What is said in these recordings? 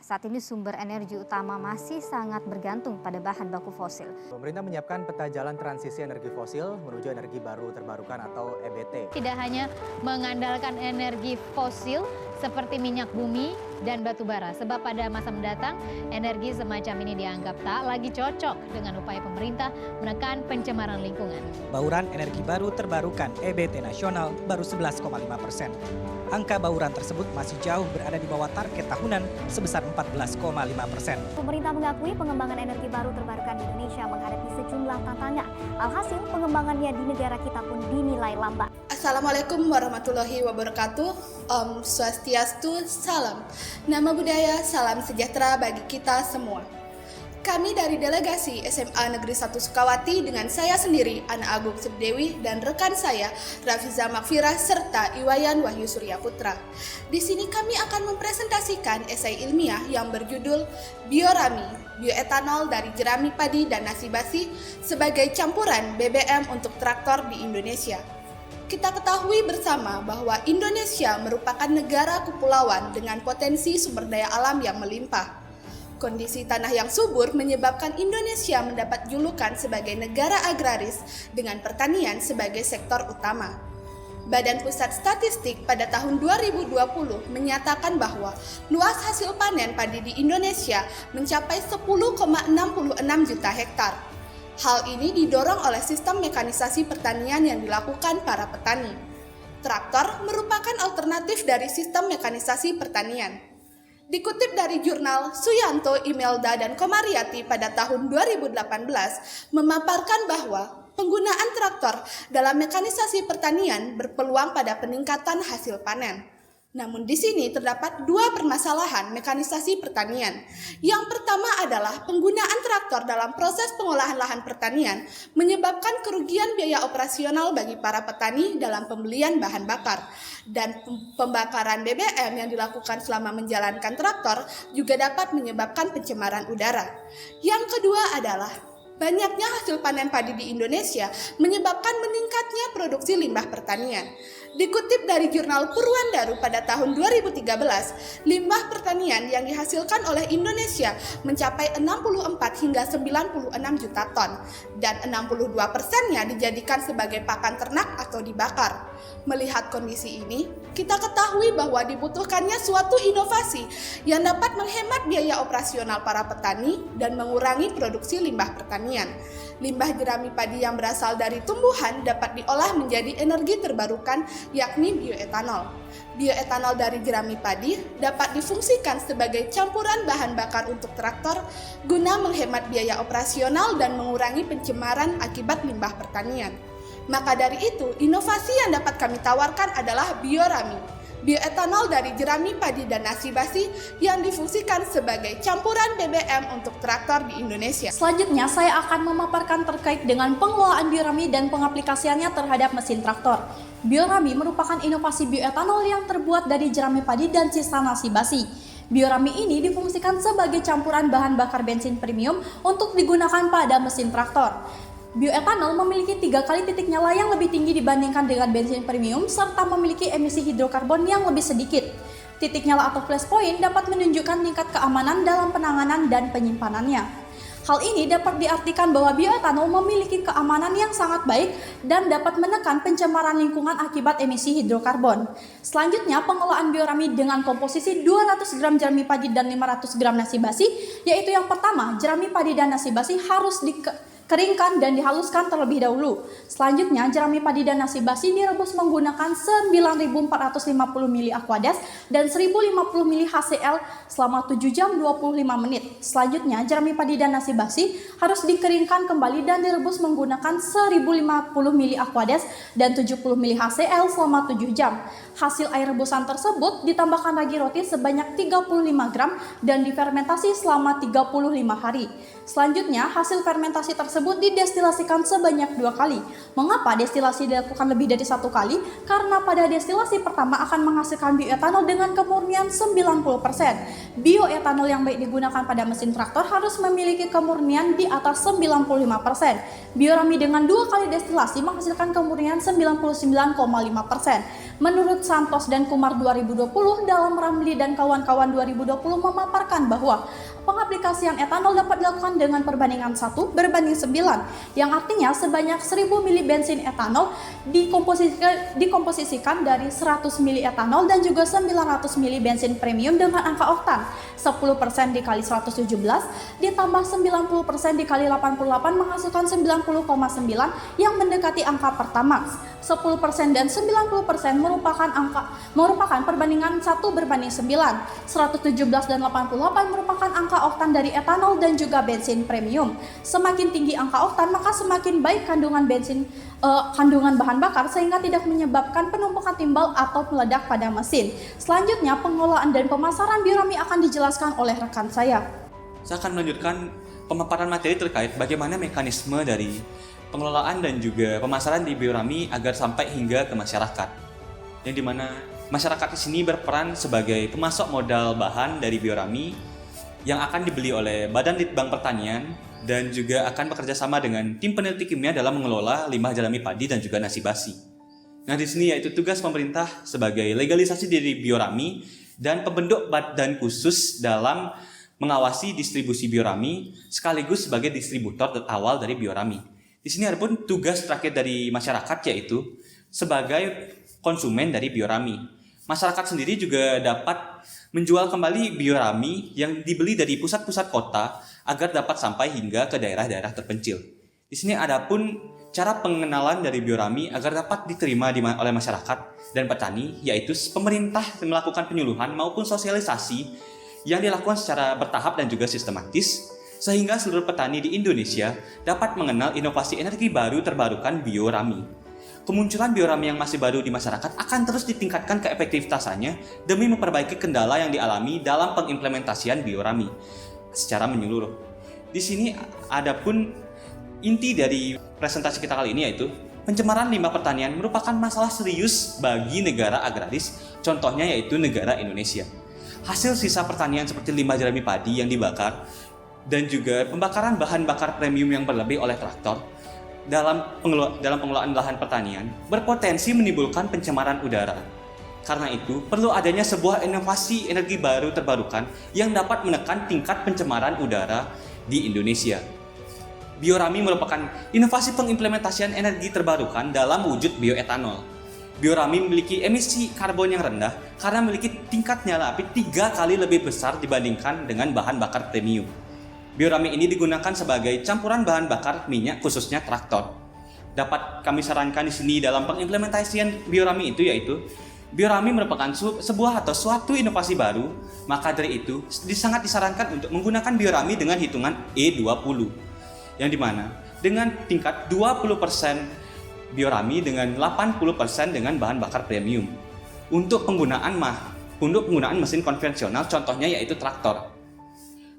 saat ini sumber energi utama masih sangat bergantung pada bahan baku fosil. Pemerintah menyiapkan peta jalan transisi energi fosil menuju energi baru terbarukan atau EBT. Tidak hanya mengandalkan energi fosil seperti minyak bumi dan batu bara, sebab pada masa mendatang energi semacam ini dianggap tak lagi cocok dengan upaya pemerintah menekan pencemaran lingkungan. Bauran energi baru terbarukan EBT nasional baru 11,5%. Angka bauran tersebut masih jauh berada di bawah target tahunan sebesar 14,5%. Pemerintah mengakui pengembangan energi baru terbarukan di Indonesia menghadapi sejumlah tantangan. Alhasil pengembangannya di negara kita pun dinilai lambat. Assalamualaikum warahmatullahi wabarakatuh. Om Swastiastu, salam. Nama budaya, salam sejahtera bagi kita semua. Kami dari delegasi SMA Negeri 1 Sukawati dengan saya sendiri, Ana Agung Subdewi, dan rekan saya, Rafiza Makfirah, serta Iwayan Wahyu Surya Putra. Di sini kami akan mempresentasikan esai ilmiah yang berjudul Biorami, bioetanol dari jerami padi dan nasi basi sebagai campuran BBM untuk traktor di Indonesia. Kita ketahui bersama bahwa Indonesia merupakan negara kepulauan dengan potensi sumber daya alam yang melimpah. Kondisi tanah yang subur menyebabkan Indonesia mendapat julukan sebagai negara agraris dengan pertanian sebagai sektor utama. Badan Pusat Statistik pada tahun 2020 menyatakan bahwa luas hasil panen padi di Indonesia mencapai 10,66 juta hektar. Hal ini didorong oleh sistem mekanisasi pertanian yang dilakukan para petani. Traktor merupakan alternatif dari sistem mekanisasi pertanian. Dikutip dari jurnal Suyanto, Imelda, dan Komariati pada tahun 2018 memaparkan bahwa penggunaan traktor dalam mekanisasi pertanian berpeluang pada peningkatan hasil panen. Namun di sini terdapat dua permasalahan mekanisasi pertanian. Yang pertama adalah penggunaan traktor dalam proses pengolahan lahan pertanian menyebabkan kerugian biaya operasional bagi para petani dalam pembelian bahan bakar. Dan pembakaran BBM yang dilakukan selama menjalankan traktor juga dapat menyebabkan pencemaran udara. Yang kedua adalah banyaknya hasil panen padi di Indonesia menyebabkan meningkatnya produksi limbah pertanian. Dikutip dari jurnal Purwandaru pada tahun 2013, limbah pertanian yang dihasilkan oleh Indonesia mencapai 64 hingga 96 juta ton dan 62%-nya dijadikan sebagai pakan ternak atau dibakar. Melihat kondisi ini, kita ketahui bahwa dibutuhkannya suatu inovasi yang dapat menghemat biaya operasional para petani dan mengurangi produksi limbah pertanian. Limbah jerami padi yang berasal dari tumbuhan dapat diolah menjadi energi terbarukan, yakni bioetanol. Bioetanol dari jerami padi dapat difungsikan sebagai campuran bahan bakar untuk traktor guna menghemat biaya operasional dan mengurangi pencemaran akibat limbah pertanian. Maka dari itu, inovasi yang dapat kami tawarkan adalah Biorami, bioetanol dari jerami padi dan nasi basi yang difungsikan sebagai campuran BBM untuk traktor di Indonesia. Selanjutnya, saya akan memaparkan terkait dengan pengelolaan Biorami dan pengaplikasiannya terhadap mesin traktor. Biorami merupakan inovasi bioetanol yang terbuat dari jerami padi dan sisa nasi basi. Biorami ini difungsikan sebagai campuran bahan bakar bensin premium untuk digunakan pada mesin traktor. Bioetanol memiliki 3 kali titik nyala yang lebih tinggi dibandingkan dengan bensin premium serta memiliki emisi hidrokarbon yang lebih sedikit. Titik nyala atau flash point dapat menunjukkan tingkat keamanan dalam penanganan dan penyimpanannya. Hal ini dapat diartikan bahwa bioetanol memiliki keamanan yang sangat baik dan dapat menekan pencemaran lingkungan akibat emisi hidrokarbon. Selanjutnya, pengelolaan Biorami dengan komposisi 200 gram jerami padi dan 500 gram nasi basi, yaitu yang pertama, jerami padi dan nasi basi harus dikeringkan dan dihaluskan terlebih dahulu. Selanjutnya, jerami padi dan nasi basi direbus menggunakan 9.450 ml Aquades dan 1.050 ml HCl selama 7 jam 25 menit. Selanjutnya, jerami padi dan nasi basi harus dikeringkan kembali dan direbus menggunakan 1.050 ml Aquades dan 70 ml HCl selama 7 jam. Hasil air rebusan tersebut ditambahkan ragi roti sebanyak 35 gram dan difermentasi selama 35 hari. Selanjutnya, hasil fermentasi tersebut tersebut didestilasikan sebanyak 2 kali. Mengapa destilasi dilakukan lebih dari 1 kali? Karena pada destilasi pertama akan menghasilkan bioetanol dengan kemurnian 90%. Bioetanol yang baik digunakan pada mesin traktor harus memiliki kemurnian di atas 95%. Biorami dengan 2 kali destilasi menghasilkan kemurnian 99,5%. Menurut Santos dan Kumar 2020, dalam Ramli dan kawan-kawan 2020 memaparkan bahwa pengaplikasian etanol dapat dilakukan dengan perbandingan 1:9, yang artinya sebanyak 1000 ml bensin etanol dikomposisikan dari 100 ml etanol dan juga 900 ml bensin premium dengan angka oktan 10% dikali 117 ditambah 90% dikali 88 menghasilkan 90,9 yang mendekati angka pertamax. 10% dan 90% merupakan perbandingan 1:9. 117 dan 88 merupakan angka oktan dari etanol dan juga bensin premium. Semakin tinggi angka oktan, maka semakin baik kandungan bahan bakar sehingga tidak menyebabkan penumpukan timbal atau meledak pada mesin. Selanjutnya, pengelolaan dan pemasaran biorami akan dijelaskan oleh rekan saya. Saya akan melanjutkan pemaparan materi terkait bagaimana mekanisme dari pengelolaan dan juga pemasaran di biorami agar sampai hingga ke masyarakat. Yang dimana masyarakat di sini berperan sebagai pemasok modal bahan dari biorami yang akan dibeli oleh Badan Litbang Pertanian dan juga akan bekerja sama dengan tim peneliti kimia dalam mengelola limbah jerami padi dan juga nasi basi. Nah, di sini yaitu tugas pemerintah sebagai legalisasi dari biorami dan pembentuk badan khusus dalam mengawasi distribusi biorami sekaligus sebagai distributor awal dari biorami. Di sini ada pun tugas terakhir dari masyarakat yaitu sebagai konsumen dari biorami. Masyarakat sendiri juga dapat menjual kembali biorami yang dibeli dari pusat-pusat kota agar dapat sampai hingga ke daerah-daerah terpencil. Di sini ada pun cara pengenalan dari biorami agar dapat diterima oleh masyarakat dan petani, yaitu pemerintah melakukan penyuluhan maupun sosialisasi yang dilakukan secara bertahap dan juga sistematis, sehingga seluruh petani di Indonesia dapat mengenal inovasi energi baru terbarukan biorami. Kemunculan biorami yang masih baru di masyarakat akan terus ditingkatkan keefektivitasannya demi memperbaiki kendala yang dialami dalam pengimplementasian biorami secara menyeluruh. Di sini ada pun inti dari presentasi kita kali ini yaitu pencemaran limbah pertanian merupakan masalah serius bagi negara agraris, contohnya yaitu negara Indonesia. Hasil sisa pertanian seperti limbah jerami padi yang dibakar dan juga pembakaran bahan bakar premium yang berlebih oleh traktor dalam pengelolaan lahan pertanian berpotensi menimbulkan pencemaran udara. Karena itu, perlu adanya sebuah inovasi energi baru terbarukan yang dapat menekan tingkat pencemaran udara di Indonesia. Biorami merupakan inovasi pengimplementasian energi terbarukan dalam wujud bioetanol. Biorami memiliki emisi karbon yang rendah karena memiliki tingkat nyala api 3 kali lebih besar dibandingkan dengan bahan bakar premium. Biorami ini digunakan sebagai campuran bahan bakar minyak khususnya traktor. Dapat kami sarankan di sini dalam pengimplementasian biorami itu yaitu biorami merupakan suatu inovasi baru, maka dari itu sangat disarankan untuk menggunakan biorami dengan hitungan E20, yang dimana dengan tingkat 20% biorami dengan 80% dengan bahan bakar premium. Untuk penggunaan mesin konvensional, contohnya yaitu traktor.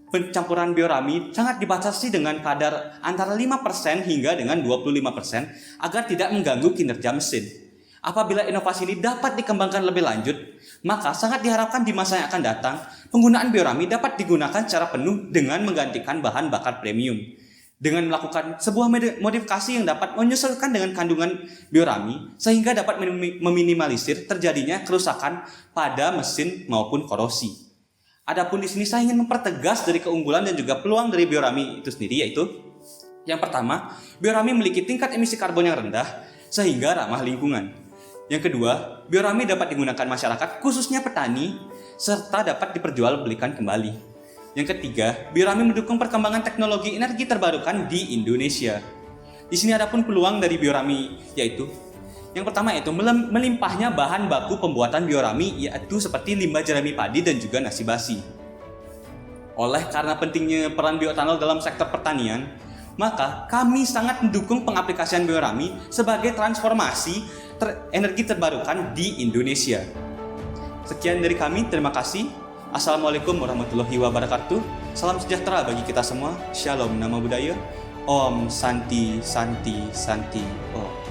Pencampuran biorami sangat dibatasi dengan kadar antara 5% hingga dengan 25% agar tidak mengganggu kinerja mesin. Apabila inovasi ini dapat dikembangkan lebih lanjut, maka sangat diharapkan di masa yang akan datang, penggunaan biorami dapat digunakan secara penuh dengan menggantikan bahan bakar premium. Dengan melakukan sebuah modifikasi yang dapat menyesuaikan dengan kandungan biorami, sehingga dapat meminimalisir terjadinya kerusakan pada mesin maupun korosi. Adapun di sini saya ingin mempertegas dari keunggulan dan juga peluang dari biorami itu sendiri, yaitu yang pertama, biorami memiliki tingkat emisi karbon yang rendah sehingga ramah lingkungan. Yang kedua, biorami dapat digunakan masyarakat khususnya petani serta dapat diperjualbelikan kembali. Yang ketiga, biorami mendukung perkembangan teknologi energi terbarukan di Indonesia. Di sini ada pun peluang dari biorami, yaitu yang pertama yaitu melimpahnya bahan baku pembuatan biorami, yaitu seperti limbah jerami padi dan juga nasi basi. Oleh karena pentingnya peran bioetanol dalam sektor pertanian, maka kami sangat mendukung pengaplikasian biorami sebagai transformasi energi terbarukan di Indonesia. Sekian dari kami, terima kasih. Assalamualaikum warahmatullahi wabarakatuh. Salam sejahtera bagi kita semua. Shalom, nama budaya. Om Santi Santi Santi Om.